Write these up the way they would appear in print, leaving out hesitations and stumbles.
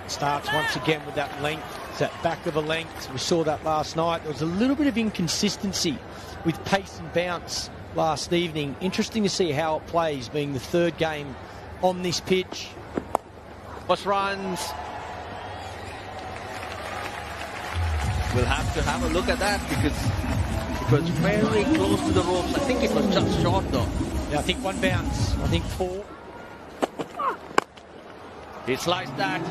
Starts once again with that length. It's that back of a length. We saw that last night. There was a little bit of inconsistency with pace and bounce last evening. Interesting to see how it plays, being the third game on this pitch. First runs. We'll have to have a look at that because it was very close to the ropes. I think it was just short though. Yeah, I think one bounce. I think 4. He sliced that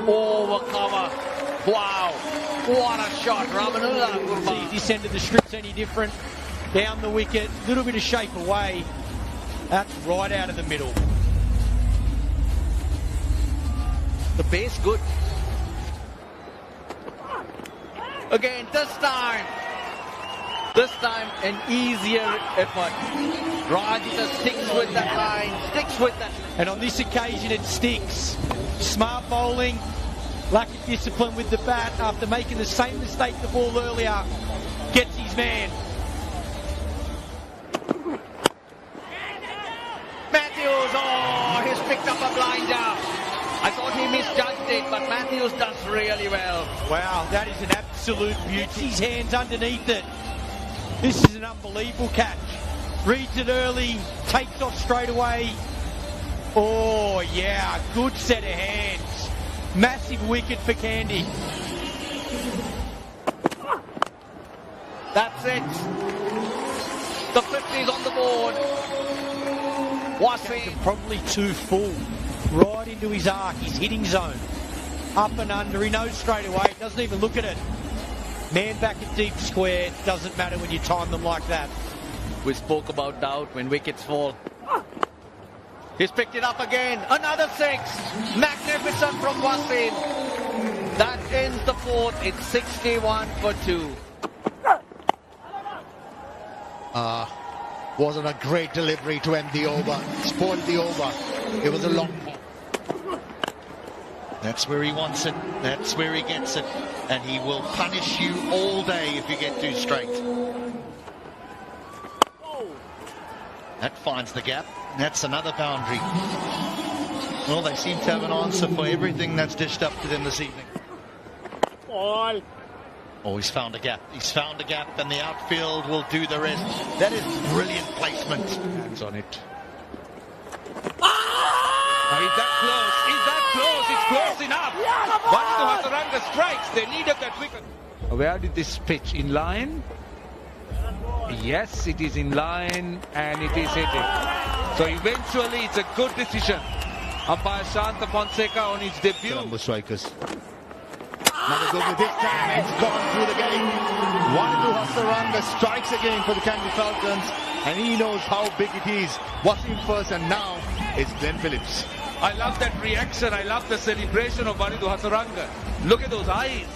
over cover. Wow, what a shot, Ramanula. See if this end of the strip's any different. Down the wicket, a little bit of shape away. That's right out of the middle. The base good. Again, this time an easier effort. Rajita sticks with that line, sticks with that. And on this occasion it sticks. Smart bowling, lack of discipline with the bat after making the same mistake the ball earlier. Gets his man. Matthews, oh, he's picked up a blinder. I thought he misjudged it, but Matthews does really well. Wow, that is an absolute beauty. His hands underneath it. This is an unbelievable catch. Reads it early, takes off straight away. Oh, yeah, good set of hands. Massive wicket for Candy. That's it. The 50's on the board. Wasim. Probably too full. Right into his arc, his hitting zone. Up and under, he knows straight away, doesn't even look at it. Man back at deep square, doesn't matter when you time them like that. We spoke about doubt when wickets fall. He's picked it up again, another 6. Magnificent from Wasim. That ends the 4th, it's 61 for 2. Wasn't a great delivery to end the over. Spoiled the over. It was a long ball. That's where he wants it. That's where he gets it. And he will punish you all day if you get too straight. That finds the gap. That's another boundary. Well, they seem to have an answer for everything that's dished up to them this evening. Oh, he's found a gap. He's found a gap, and the outfield will do the rest. That is brilliant placement. Hands on it. Now, is that close? Is that close? It's close enough. Vanithu Hasaranga strikes. They needed that wicket. Where did this pitch? In line? Yes, it is in line, and it is hitting. So eventually, it's a good decision. Umpire Shanta Fonseca on his debut. Number strikers. Another good with this time. It's gone through the game. Vanithu Hasaranga strikes again for the Candy Falcons, and he knows how big it is. Wasim first, and now it's Glenn Phillips. I love that reaction. I love the celebration of Vanithu Hasaranga. Look at those eyes.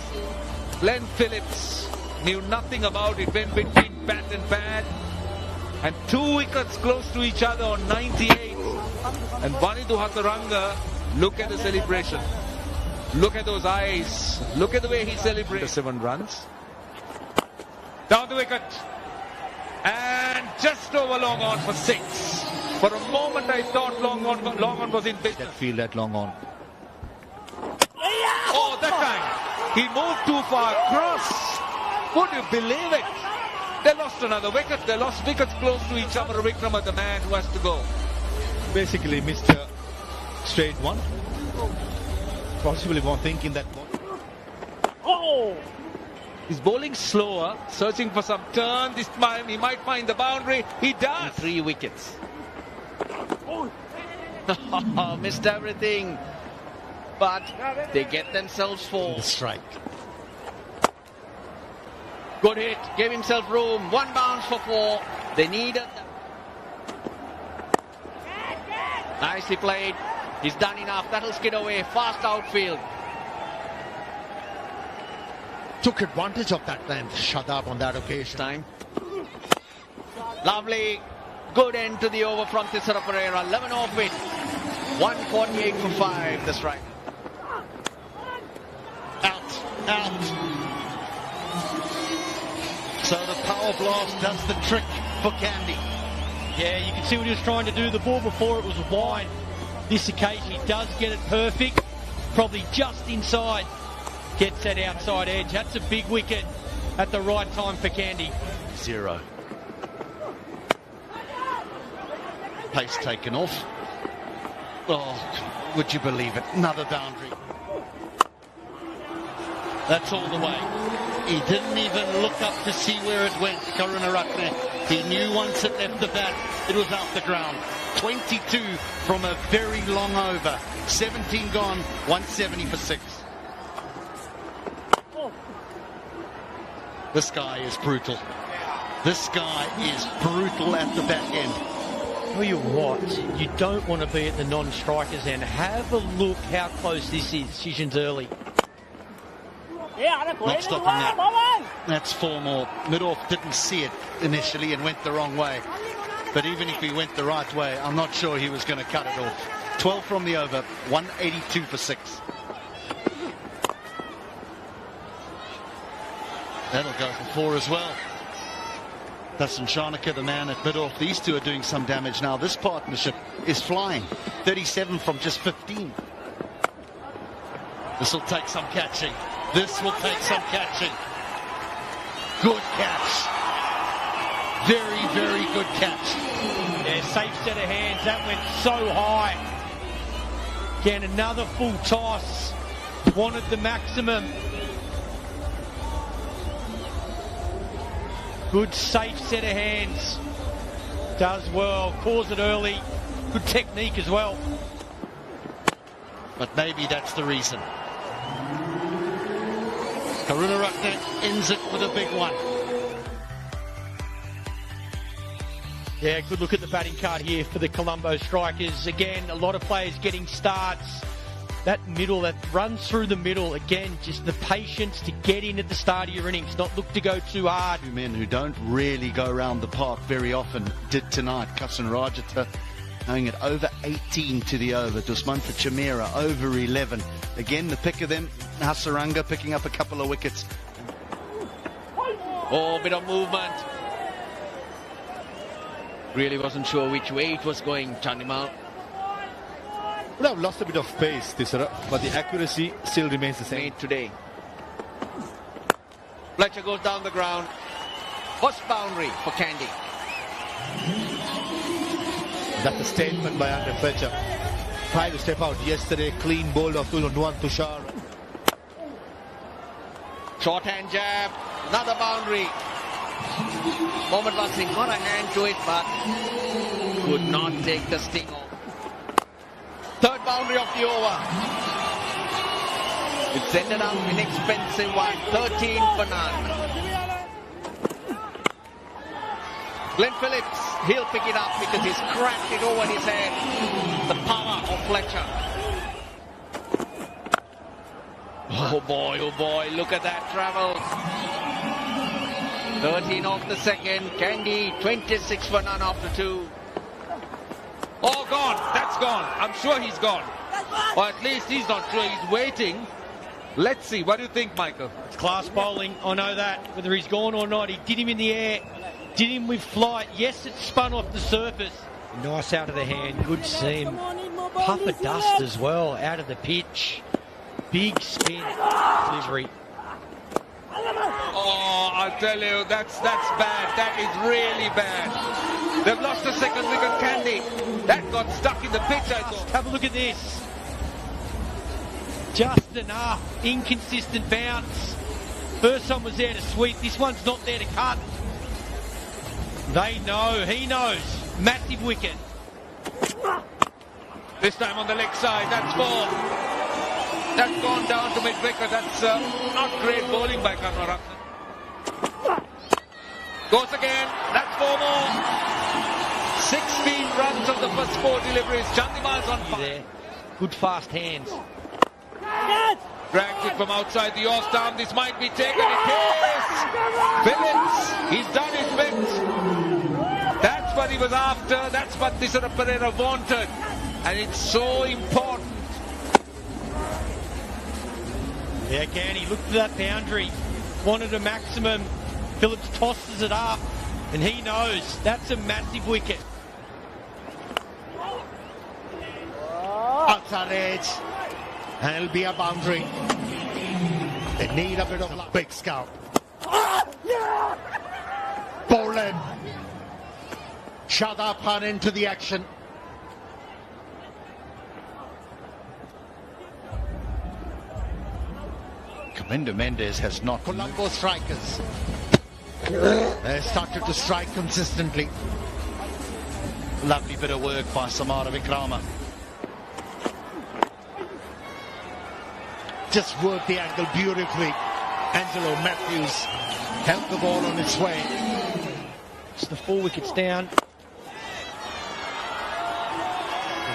Glenn Phillips knew nothing about it. Went between bat and pad. And 2 wickets close to each other on 98. And Vanithu Hasaranga, look at the celebration. Look at those eyes. Look at the way he celebrates. 7 runs. Down the wicket. And just over long on for 6. For a moment I thought long on was in business. That field at long on. Oh, that time. He moved too far across. Would you believe it? They lost another wicket. They lost wickets close to each other. Vikrama, the man who has to go. Basically missed a straight one. Possibly one thinking that one. Oh! He's bowling slower, searching for some turn. This time he might find the boundary. He does. 3 wickets. Oh, missed everything. But they get themselves 4. The strike. Good hit. Gave himself room. 1 bounce for 4. They needed that. Nicely played. He's done enough. That'll skid away. Fast outfield. Took advantage of that length. Shadab on that occasion. Time. Lovely. Good end to the over from Thisara Pereira. 11 off it. 148 for 5. The strike. Out. So the power blast does the trick for Candy. Yeah, you can see what he was trying to do. The ball before it was wide. This occasion he does get it perfect. probably just inside. Gets that outside edge. That's a big wicket at the right time for Candy. 0. Pace taken off. Oh, would you believe it? Another boundary. That's all the way. He didn't even look up to see where it went, Karunaratne. He knew once it left the bat, it was out the ground. 22 from a very long over. 17 gone, 170 for 6. This guy is brutal. This guy is brutal at the back end. Tell you what, you don't want to be at the non-strikers end. Have a look how close this is. Decisions early. Not stopping that. That's 4 more. Midoff didn't see it initially and went the wrong way. But even if he went the right way, I'm not sure he was going to cut it off. 12 from the over, 182 for 6. That'll go for 4 as well. Hassan Shanaka, the man at Midoff. These two are doing some damage now. This partnership is flying. 37 from just 15. This will take some catching. This will take some catching. Good catch. Very, very good catch. Yeah, safe set of hands. That went so high. Again, another full toss. Wanted the maximum. Good safe set of hands. Does well. Calls it early. Good technique as well. But maybe that's the reason. Karunaratne ends it with a big one. Yeah, good look at the batting card here for the Colombo Strikers. Again, a lot of players getting starts. That middle, that runs through the middle. Again, just the patience to get in at the start of your innings, not look to go too hard. Two men who don't really go around the park very often did tonight. Kasan Rajata going at over 18 to the over. Dusmantha Chamira over 11. Again, the pick of them, Hasaranga picking up a couple of wickets. Oh, bit of movement. Really wasn't sure which way it was going, Chandimal. Would have lost a bit of pace, Tisara, but the accuracy still remains the same. Made today. Fletcher goes down the ground. First boundary for Candy. That's a statement by Andre Fletcher. Tried to step out yesterday, clean bowled off to Nuwan Tushar. Short hand jab, another boundary. Mohammad Wasim got a hand to it, but could not take the sting off. Third boundary of the over. It's ended up an expensive one. 13 for none. Glenn Phillips, he'll pick it up because he's cracked it over his head. The power of Fletcher. Oh boy, look at that travel. 13 off the second. Candy, 26 for none after 2. Oh, gone. That's gone. I'm sure he's gone. Or at least he's not sure. He's waiting. Let's see. What do you think, Michael? It's class bowling. I know that. Whether he's gone or not, he did him in the air. Did him with flight. Yes, it spun off the surface. Nice out of the hand. Good seam. Puff of dust as well out of the pitch. Big spin. Delivery. Oh, I'll tell you, that's bad. That is really bad. They've lost a second wicket, Candy. That got stuck in the pitch, I thought. Have a look at this. Just enough. Inconsistent bounce. First one was there to sweep. This one's not there to cut. They know. He knows. Massive wicket. This time on the leg side. That's 4. That's gone down to mid-wicket. That's not great bowling by Karunaratne. Goes again. That's 4 more. 16 runs of the first 4 deliveries. Chandimal's on fire. There. Good fast hands. Drags it from outside the off stump. This might be taken. It is. Phillips. He's done his bit. That's what he was after. That's what Tisara Pereira wanted. And it's so important. Yeah, Candy looked at that boundary. Wanted a maximum. Phillips tosses it up. And he knows that's a massive wicket. Outside edge. And it'll be a boundary. They need a bit of luck. Big scalp. Boland. Shadab Khan into the action. Commander Mendes has not. Colombo strikers. They started to strike consistently. Lovely bit of work by Samara Vikrama. Just worked the angle beautifully. Angelo Matthews held the ball on its way. It's the 4 wickets down. Look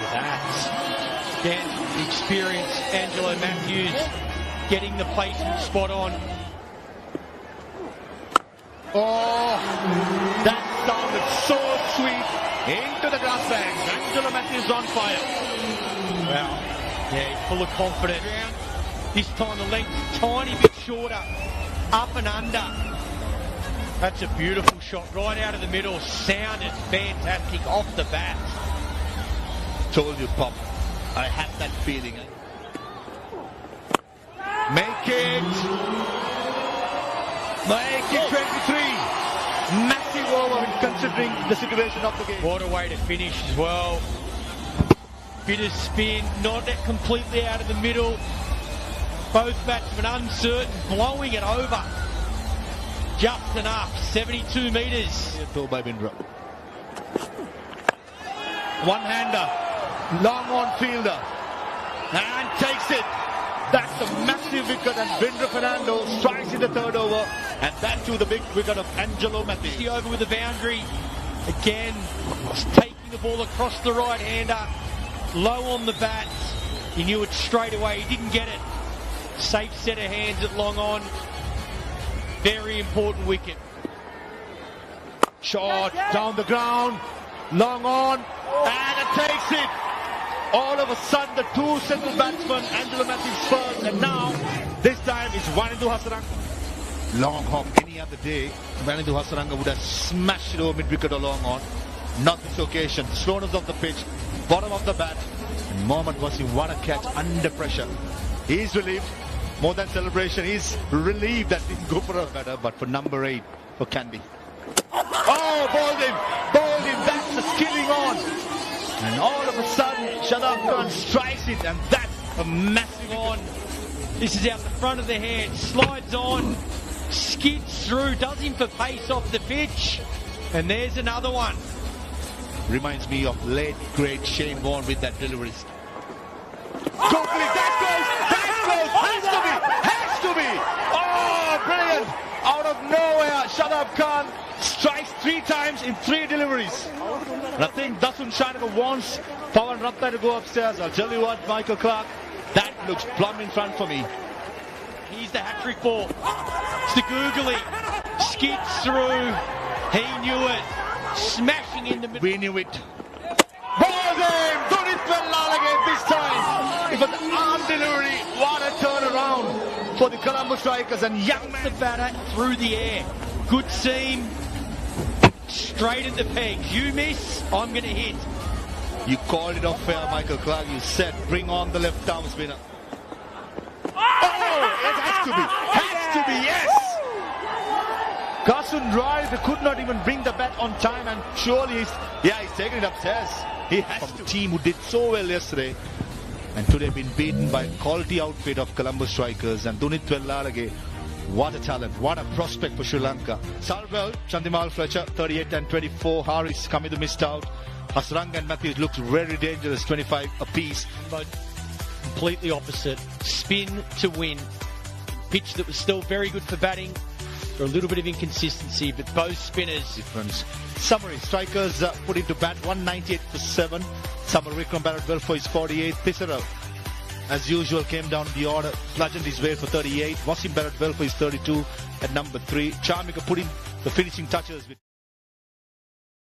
at that. Again, the experienced Angelo Matthews getting the placement spot on. Oh, that sounded so sweet. Into the grasslands. Angelo Matthews on fire. Wow. Yeah, he's full of confidence. This time the length tiny bit shorter. Up and under. That's a beautiful shot right out of the middle. Sounded fantastic off the bat. Told you, Pop. I had that feeling. Make it 23. Massive over considering the situation of the game. What a way to finish as well. Bit of spin, not completely out of the middle. Both batsmen uncertain, blowing it over. Just enough, 72 metres. By Bindra. One-hander, long on fielder, and takes it. That's a massive wicket, and Bindra Fernando strikes in the third over, and that too the big wicket of Angelo Matthews. The over with the boundary. Again, taking the ball across the right-hander, low on the bat. He knew it straight away. He didn't get it. Safe set of hands at long on. Very important wicket. Shot down the ground, long on, and it takes it. All of a sudden, the two central batsmen, Angelo Matthews first, and now, this time, it's Wanindu Hasaranga. Long hop any other day, Wanindu Hasaranga would have smashed it over mid-wicket or long on. Not this occasion. Slowness of the pitch, bottom of the bat, and Mohammad Wasim, what a catch under pressure. He's relieved. More than celebration, he's relieved that he didn't go for a better, but for number 8, for Candy. Oh, bowled him, that's the skilling on. And all of a sudden, Shadab Khan strikes it, and that's a massive On. This is out the front of the hand, slides on, skids through, does him for pace off the pitch, and there's another one. Reminds me of late great Shane Warne with that delivery. Totally, that goes, has to be. Oh, brilliant! Out of nowhere, Shadab Khan strikes 3 times in 3 deliveries. And I think Dasun Shanaka wants Pawan Ratna to go upstairs. I'll tell you what, Michael Clark, that looks plumb in front for me. Here's the hat-trick ball. It's the googly. Skids through. He knew it. Smashing in the middle. We knew it. Ball game! Dunit Pellal again this time. It was an arm delivery. What a turnaround for the Colombo strikers, and young The man. batter through the air. Good seam. Straight at the pegs. You miss, I'm going to hit. You called it off fair, Michael Clark. You said, bring on the left arm spinner. Oh, it has to be, yes! Carson Roy, they could not even bring the bat on time, and surely he's taking it upstairs. He has to. Team who did so well yesterday, and today been beaten by a quality outfit of Colombo strikers, and Dunit Wellarage, what a talent, what a prospect for Sri Lanka. Sarwell, Chandimal Fletcher, 38 and 24. Haris Kamidu missed out. Hasaranga and Matthews looked very dangerous, 25 apiece. But completely opposite. Spin to win. Pitch that was still very good for batting. For a little bit of inconsistency, but both spinners. Difference. Summary, strikers put into bat 198 for 7. Samar Vikram batted well for his 48. Thisara, as usual, came down the order, bludgeoned his way for 38. Wasim batted well for his 32 at number 3. Charmika put in the finishing touches with